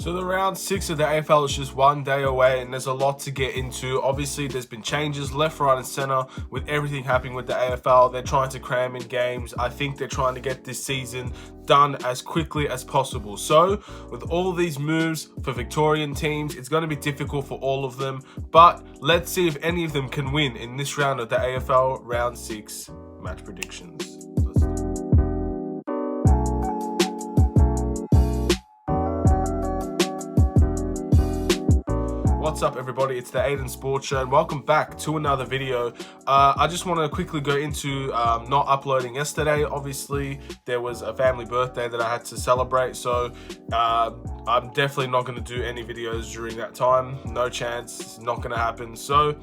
So the round 6 of the AFL is just one day away and there's a lot to get into. Obviously, there's been changes left, right and centre with everything happening with the AFL. They're trying to cram in games. I think they're trying to get this season done as quickly as possible. So with all these moves for Victorian teams, it's going to be difficult for all of them. But let's see if any of them can win in this round of the AFL Round 6 match predictions. What's up everybody, it's the Aidan Sports Show and welcome back to another video. I just want to quickly go into not uploading yesterday. Obviously there was a family birthday that I had to celebrate, so I'm definitely not going to do any videos during that time. No chance, it's not going to happen. So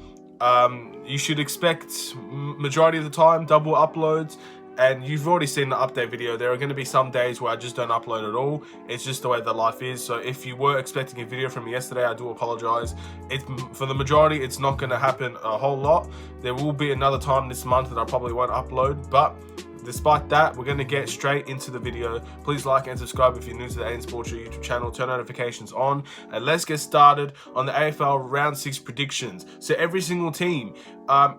you should expect majority of the time double uploads. And you've already seen the update video. There are going to be some days where I just don't upload at all. It's just the way that life is. So if you were expecting a video from me yesterday, I do apologize. For the majority, it's not going to happen a whole lot. There will be another time this month that I probably won't upload, but despite that, we're going to get straight into the video. Please like and subscribe if you're new to the Aidan Sports Show YouTube channel. Turn notifications on and let's get started on the AFL Round 6 predictions. So every single team,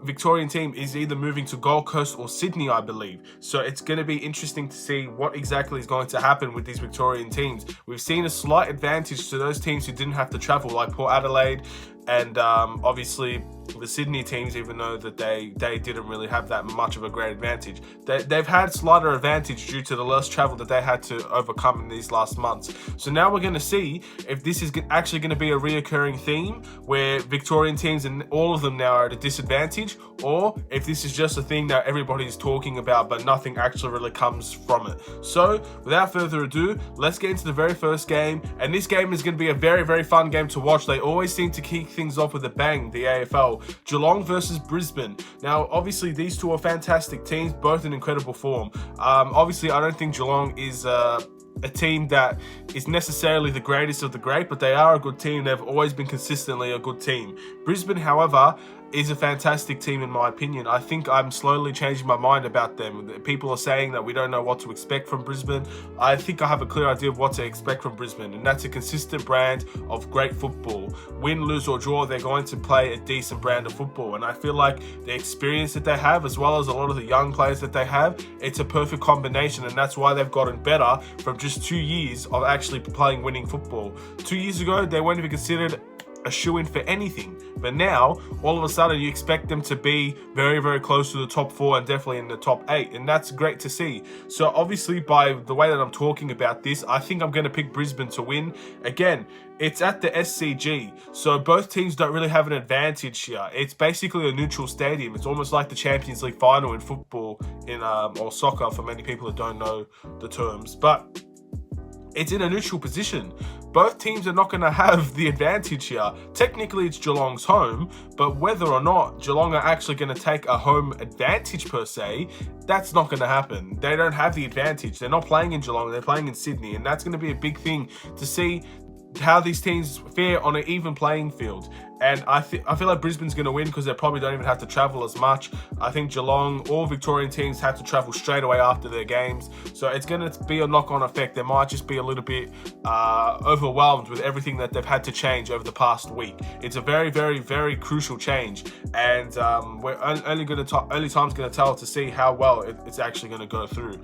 Victorian team, is either moving to Gold Coast or Sydney, I believe. So it's going to be interesting to see what exactly is going to happen with these Victorian teams. We've seen a slight advantage to those teams who didn't have to travel, like Port Adelaide and obviously the Sydney teams, even though that they didn't really have that much of a great advantage. They've had slighter advantage due to the less travel that they had to overcome in these last months. So now we're going to see if this is actually going to be a reoccurring theme where Victorian teams and all of them now are at a disadvantage, or if this is just a thing that everybody's talking about but nothing actually really comes from it. So without further ado, let's get into the very first game, and this game is going to be a very, very fun game to watch. They always seem to kick things off with a bang, the AFL. Geelong versus Brisbane. Now, obviously, these two are fantastic teams, both in incredible form. Obviously, I don't think Geelong is a team that is necessarily the greatest of the great, but they are a good team. They've always been consistently a good team. Brisbane, however, is a fantastic team in my opinion. I think I'm slowly changing my mind about them. People are saying that we don't know what to expect from Brisbane. I think I have a clear idea of what to expect from Brisbane, and that's a consistent brand of great football. Win, lose or draw, they're going to play a decent brand of football, and I feel like the experience that they have, as well as a lot of the young players that they have, it's a perfect combination, and that's why they've gotten better from just 2 years of actually playing winning football. 2 years ago, they weren't even considered a shoe-in for anything, but now all of a sudden you expect them to be very, very close to the top 4 and definitely in the top 8, and that's great to see. So obviously, by the way that I'm talking about this, I think I'm going to pick Brisbane to win. Again, it's at the SCG, so both teams don't really have an advantage here. It's basically a neutral stadium. It's almost like the Champions League final in football, or soccer for many people that don't know the terms, but it's in a neutral position. Both teams are not going to have the advantage here. Technically, it's Geelong's home, but whether or not Geelong are actually going to take a home advantage per se, that's not going to happen. They don't have the advantage. They're not playing in Geelong, they're playing in Sydney, and that's going to be a big thing to see how these teams fare on an even playing field. And I feel like Brisbane's going to win because they probably don't even have to travel as much. I think Geelong or Victorian teams have to travel straight away after their games. So it's going to be a knock-on effect. They might just be a little bit overwhelmed with everything that they've had to change over the past week. It's a very, very, very crucial change. And we're only time's going to tell to see how well it's actually going to go through.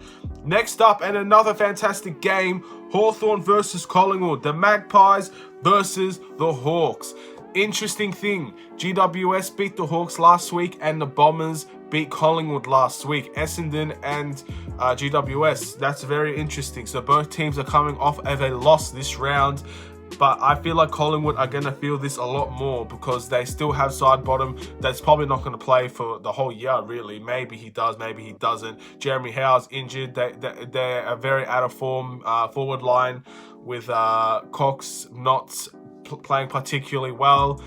Next up, and another fantastic game, Hawthorn versus Collingwood. The Magpies versus the Hawks. Interesting thing, GWS beat the Hawks last week and the Bombers beat Collingwood last week. Essendon and GWS, that's very interesting. So both teams are coming off of a loss this round, but I feel like Collingwood are going to feel this a lot more because they still have Sidebottom that's probably not going to play for the whole year, really. Maybe he does, maybe he doesn't. Jeremy Howe's injured. They're a very out of form forward line with Cox not playing particularly well.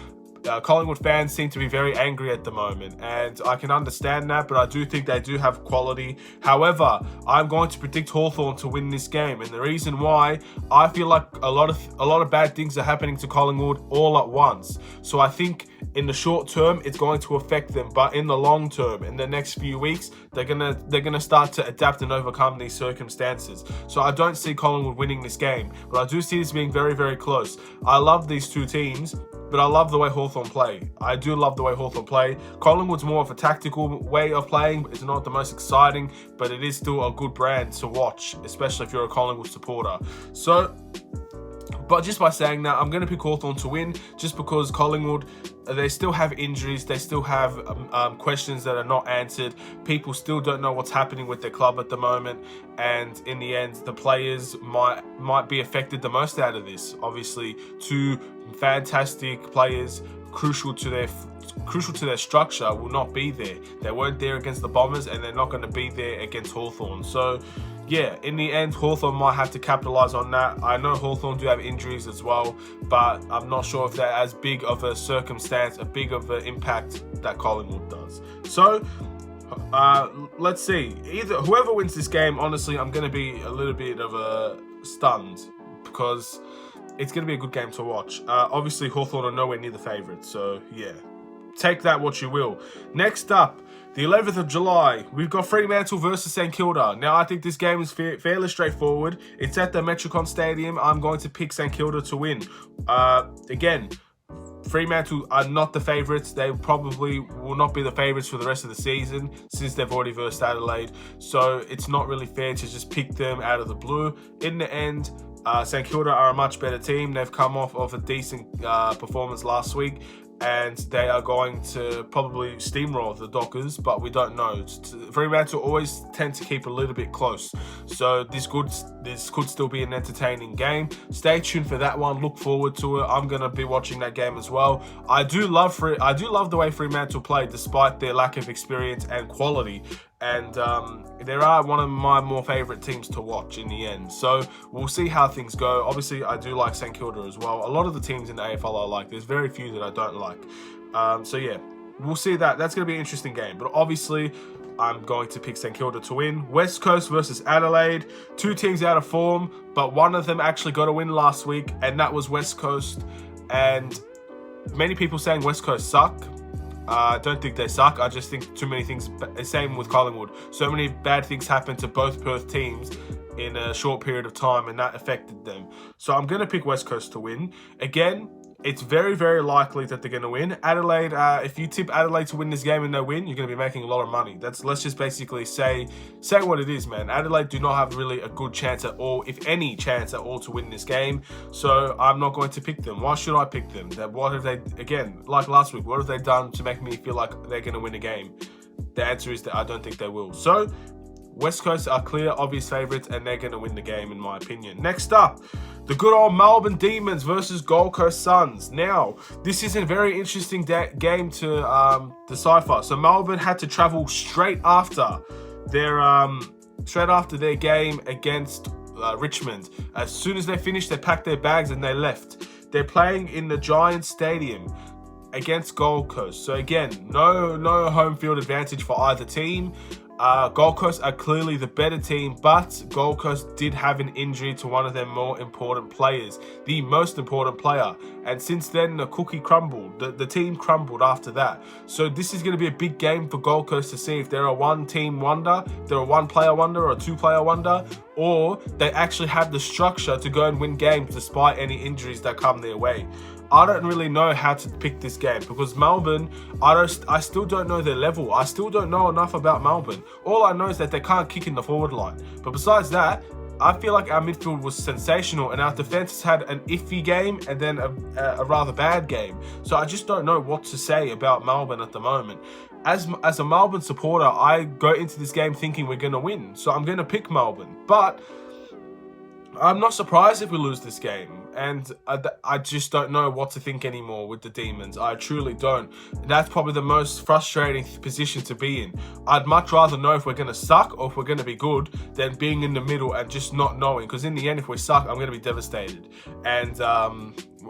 Collingwood fans seem to be very angry at the moment, and I can understand that, but I do think they do have quality. However, I'm going to predict Hawthorn to win this game, and the reason why, I feel like a lot of bad things are happening to Collingwood all at once. So I think in the short term, it's going to affect them, but in the long term, in the next few weeks, they're gonna start to adapt and overcome these circumstances. So I don't see Collingwood winning this game, but I do see this being very, very close. I love these two teams, but I love the way Hawthorn play. I do love the way Hawthorn play. Collingwood's more of a tactical way of playing. It's not the most exciting, but it is still a good brand to watch, especially if you're a Collingwood supporter. So, but just by saying that, I'm going to pick Hawthorn to win, just because Collingwood, they still have injuries, they still have questions that are not answered. People still don't know what's happening with their club at the moment, and in the end, the players might be affected the most out of this. Obviously, two fantastic players, crucial to their structure, will not be there. They weren't there against the Bombers, and they're not going to be there against Hawthorn. So yeah, in the end, Hawthorn might have to capitalise on that. I know Hawthorn do have injuries as well, but I'm not sure if they're as big of a circumstance, a big of an impact that Collingwood does. So let's see. Whoever wins this game, honestly, I'm going to be a little bit of a stunned, because it's going to be a good game to watch. Obviously, Hawthorn are nowhere near the favourites, so yeah. Take that what you will. Next up, the 11th of July, we've got Fremantle versus St Kilda. Now, I think this game is fairly straightforward. It's at the Metricon Stadium. I'm going to pick St Kilda to win. Again, Fremantle are not the favourites. They probably will not be the favourites for the rest of the season, since they've already versed Adelaide. So it's not really fair to just pick them out of the blue. In the end, St Kilda are a much better team. They've come off of a decent performance last week, and they are going to probably steamroll the Dockers, but we don't know. Fremantle always tend to keep a little bit close, so this could still be an entertaining game. Stay tuned for that one. Look forward to it. I'm gonna be watching that game as well. I do love the way Fremantle play, despite their lack of experience and quality. And they are one of my more favourite teams to watch in the end. So we'll see how things go. Obviously, I do like St Kilda as well. A lot of the teams in the AFL I like. There's very few that I don't like. So yeah, we'll see that. That's going to be an interesting game. But obviously, I'm going to pick St Kilda to win. West Coast versus Adelaide. Two teams out of form, but one of them actually got a win last week, and that was West Coast. And many people saying West Coast suck. I don't think they suck. I just think too many things. Same with Collingwood. So many bad things happened to both Perth teams in a short period of time, and that affected them. So I'm going to pick West Coast to win. Again, it's very, very likely that they're going to win. Adelaide, if you tip Adelaide to win this game and they win, you're going to be making a lot of money. Let's just basically say what it is, man. Adelaide do not have really a good chance at all, if any chance at all, to win this game. So I'm not going to pick them. Why should I pick them? What have they, again, like last week, what have they done to make me feel like they're going to win a game? The answer is that I don't think they will. So West Coast are clear, obvious favourites, and they're going to win the game, in my opinion. Next up, the good old Melbourne Demons versus Gold Coast Suns. Now, this is a very interesting game to decipher. So Melbourne had to travel straight after their game against Richmond. As soon as they finished, they packed their bags and they left. They're playing in the Giants Stadium against Gold Coast. So again, no home field advantage for either team. Gold Coast are clearly the better team, but Gold Coast did have an injury to one of their more important players, the most important player. And since then, the cookie crumbled. The team crumbled after that. So this is going to be a big game for Gold Coast to see if they're a one-team wonder, they're a one-player wonder or a two-player wonder, or they actually have the structure to go and win games despite any injuries that come their way. I don't really know how to pick this game, because Melbourne, I still don't know their level. I still don't know enough about Melbourne. All I know is that they can't kick in the forward line. But besides that, I feel like our midfield was sensational, and our defense has had an iffy game and then a rather bad game. So I just don't know what to say about Melbourne at the moment. As a Melbourne supporter, I go into this game thinking we're going to win. So I'm going to pick Melbourne. But I'm not surprised if we lose this game, and I just don't know what to think anymore with the Demons. I truly don't. That's probably the most frustrating position to be in. I'd much rather know if we're going to suck or if we're going to be good than being in the middle and just not knowing, because in the end, if we suck, I'm going to be devastated. And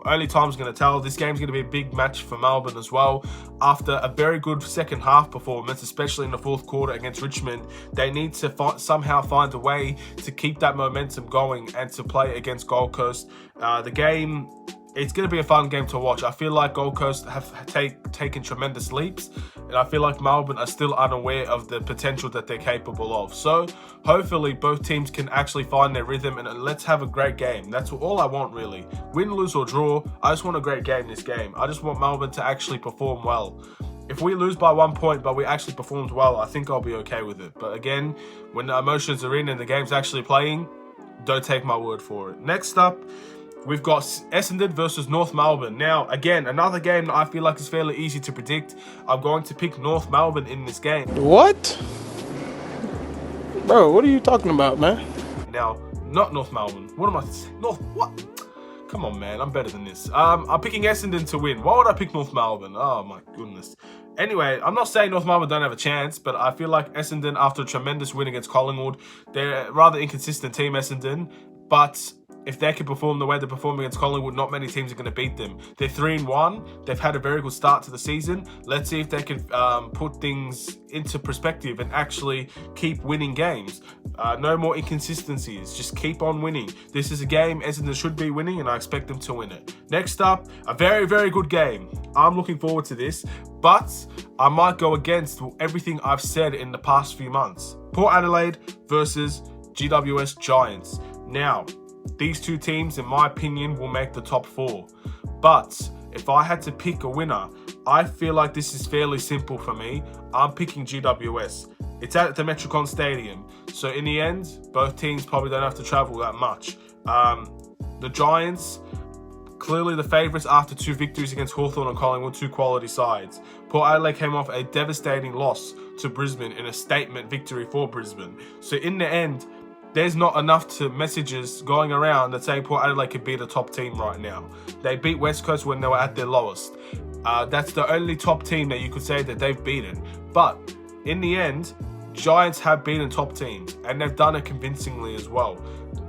only time's going to tell. This game's going to be a big match for Melbourne as well. After a very good second half performance, especially in the fourth quarter against Richmond, they need to somehow find a way to keep that momentum going and to play against Gold Coast. The game it's going to be a fun game to watch. I feel like Gold Coast have taken tremendous leaps, and I feel like Melbourne are still unaware of the potential that they're capable of. So hopefully both teams can actually find their rhythm, and let's have a great game. That's all I want, really. Win, lose or draw, I just want a great game this game. I just want Melbourne to actually perform well. If we lose by 1 point, but we actually performed well, I think I'll be okay with it. But again, when the emotions are in and the game's actually playing, don't take my word for it. Next up, we've got Essendon versus North Melbourne. Now, again, another game that I feel like is fairly easy to predict. I'm going to pick North Melbourne in this game. What? Bro, what are you talking about, man? Now, not North Melbourne. What am I saying? What? Come on, man. I'm better than this. I'm picking Essendon to win. Why would I pick North Melbourne? Oh, my goodness. Anyway, I'm not saying North Melbourne don't have a chance, but I feel like Essendon, after a tremendous win against Collingwood, they're a rather inconsistent team, Essendon, but if they can perform the way they're performing against Collingwood, not many teams are going to beat them. They're 3-1. They've had a very good start to the season. Let's see if they can put things into perspective and actually keep winning games. No more inconsistencies. Just keep on winning. This is a game Essendon should be winning, and I expect them to win it. Next up, a very, very good game. I'm looking forward to this, but I might go against everything I've said in the past few months. Port Adelaide versus GWS Giants. Now, these two teams, in my opinion, will make the top 4. But if I had to pick a winner, I feel like this is fairly simple for me. I'm picking GWS. It's at the Metricon Stadium. So in the end, both teams probably don't have to travel that much. The Giants, clearly the favourites after 2 victories against Hawthorn and Collingwood, 2 quality sides. Port Adelaide came off a devastating loss to Brisbane in a statement victory for Brisbane. So in the end, there's not enough messages going around that saying Port Adelaide could beat a top team right now. They beat West Coast when they were at their lowest. That's the only top team that you could say that they've beaten. But in the end, Giants have beaten top teams, and they've done it convincingly as well.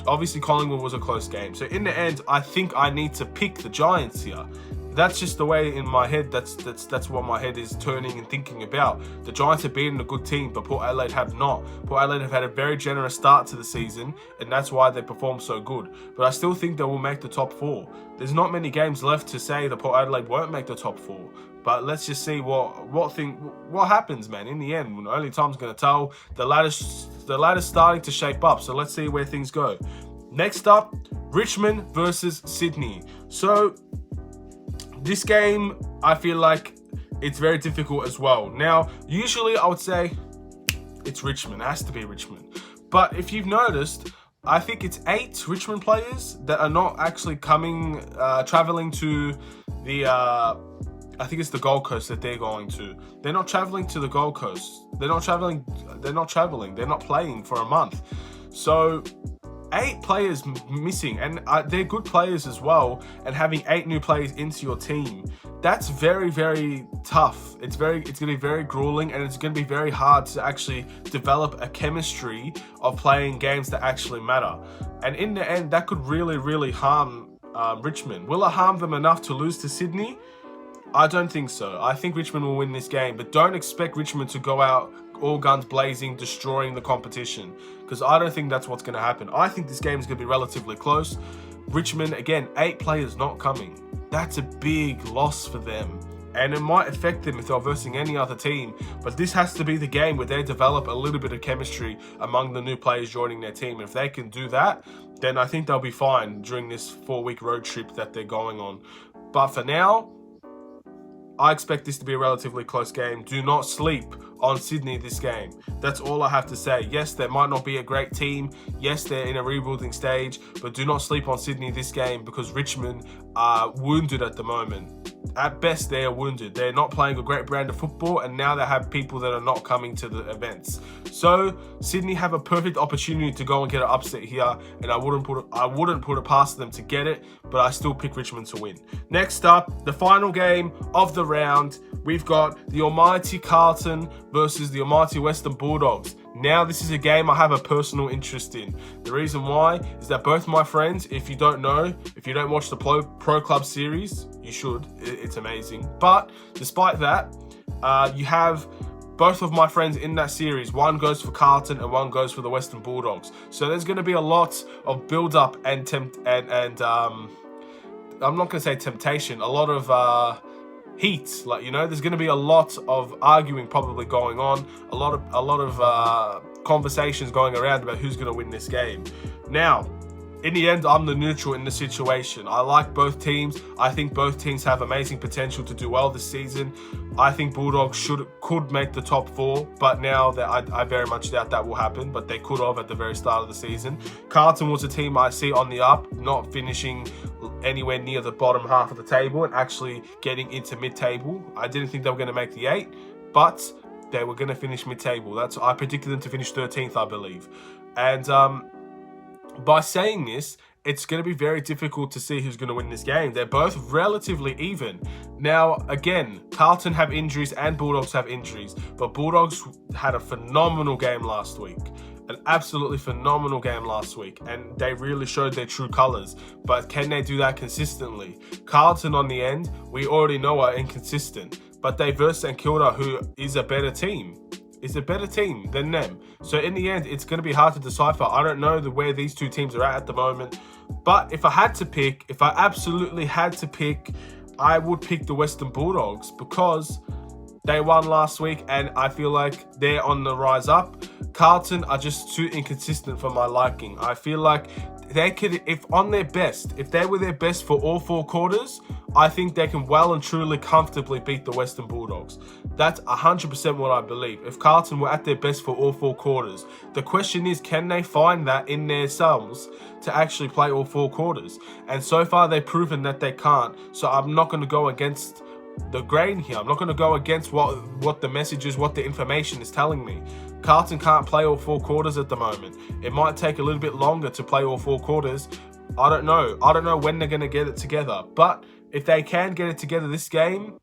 Obviously, Collingwood was a close game. So in the end, I think I need to pick the Giants here. That's just the way in my head, that's what my head is turning and thinking about. The Giants have beaten a good team, but Port Adelaide have not. Port Adelaide have had a very generous start to the season, and that's why they performed so good. But I still think they will make the top 4. There's not many games left to say that Port Adelaide won't make the top 4. But let's just see what happens, man. In the end, only time's going to tell. The ladder's starting to shape up, so let's see where things go. Next up, Richmond versus Sydney. So this game, I feel like it's very difficult as well. Now, usually I would say it's Richmond. It has to be Richmond. But if you've noticed, I think it's 8 Richmond players that are not actually traveling to the, I think it's the Gold Coast that they're going to. They're not traveling to the Gold Coast. They're not traveling. They're not playing for a month. So 8 players missing, and they're good players as well, and having 8 new players into your team, that's very, very tough. It's going to be very grueling, and it's going to be very hard to actually develop a chemistry of playing games that actually matter. And in the end, that could really, really harm Richmond. Will it harm them enough to lose to Sydney? I don't think so. I think Richmond will win this game, but don't expect Richmond to go out all guns blazing, destroying the competition, because I don't think that's what's going to happen. I think this game is going to be relatively close. Richmond, again, 8 players not coming. That's a big loss for them, and it might affect them if they're versing any other team, but this has to be the game where they develop a little bit of chemistry among the new players joining their team. If they can do that, then I think they'll be fine during this 4-week road trip that they're going on. But for now, I expect this to be a relatively close game. Do not sleep on Sydney this game. That's all I have to say. Yes, they might not be a great team. Yes, they're in a rebuilding stage, but do not sleep on Sydney this game, because Richmond are wounded at the moment. At best, they are wounded. They're not playing a great brand of football, and now they have people that are not coming to the events. So Sydney have a perfect opportunity to go and get an upset here, and I wouldn't put it past them to get it, but I still pick Richmond to win. Next up, the final game of the round, we've got the almighty Carlton versus the almighty Western Bulldogs. Now, this is a game I have a personal interest in. The reason why is that both my friends, if you don't know, if you don't watch the Pro Club series, you should. It's amazing. But despite that, you have both of my friends in that series. One goes for Carlton and one goes for the Western Bulldogs. So there's going to be a lot of build-up and I'm not going to say temptation, a lot of heat. Like, you know, there's going to be a lot of arguing probably going on, a lot of conversations going around about who's going to win this game. Now, in the end, I'm the neutral in the situation. I like both teams. I think both teams have amazing potential to do well this season. I think Bulldogs could make the top 4, but now that I very much doubt that will happen, but they could have at the very start of the season. Carlton was a team I see on the up, not finishing anywhere near the bottom half of the table and actually getting into mid-table. I didn't think they were going to make the 8, but they were going to finish mid-table. I predicted them to finish 13th, I believe. And by saying this, it's going to be very difficult to see who's going to win this game. They're both relatively even. Now, again, Carlton have injuries and Bulldogs have injuries, but Bulldogs had a phenomenal game last week. An absolutely phenomenal game last week, and they really showed their true colours. But can they do that consistently? Carlton, on the end, we already know are inconsistent, but they versed St Kilda, who is a better team. Is a better team than them. So in the end, it's going to be hard to decipher. I don't know where these two teams are at the moment. But if I had to pick, if I absolutely had to pick, I would pick the Western Bulldogs because they won last week and I feel like they're on the rise up. Carlton are just too inconsistent for my liking. I feel like they could, if on their best, if they were their best for all 4 quarters, I think they can well and truly comfortably beat the Western Bulldogs. That's 100% what I believe. If Carlton were at their best for all 4 quarters, the question is, can they find that in themselves to actually play all 4 quarters? And so far, they've proven that they can't. So I'm not going to go against the grain here. I'm not going to go against what the message is, what the information is telling me. Carlton can't play all 4 quarters at the moment. It might take a little bit longer to play all 4 quarters. I don't know. I don't know when they're going to get it together. But if they can get it together this game,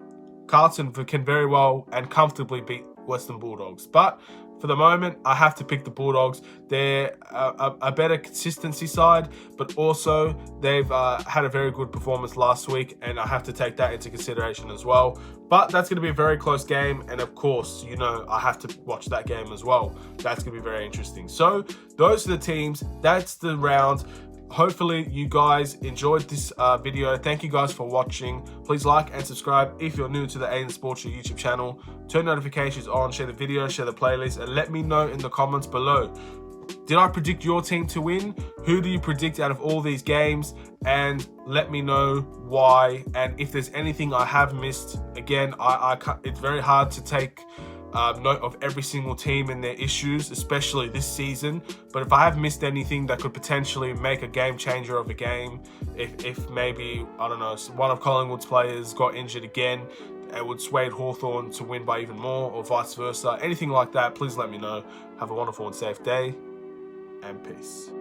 Carlton can very well and comfortably beat Western Bulldogs. But for the moment, I have to pick the Bulldogs. They're a better consistency side, but also they've had a very good performance last week, and I have to take that into consideration as well. But that's going to be a very close game, and of course, you know, I have to watch that game as well. That's going to be very interesting. So those are the teams. That's the round. Hopefully you guys enjoyed this video. Thank you guys for watching. Please like and subscribe if you're new to the Aidan Sports Show YouTube channel. Turn notifications on, share the video, share the playlist, and let me know in the comments below. Did I predict your team to win? Who do you predict out of all these games? And let me know why. And if there's anything I have missed, again, it's very hard to take note of every single team and their issues, especially this season. But if I have missed anything that could potentially make a game changer of a game, if maybe, I don't know, one of Collingwood's players got injured again, it would sway Hawthorn to win by even more, or vice versa, anything like that, please let me know. Have a wonderful and safe day, and peace.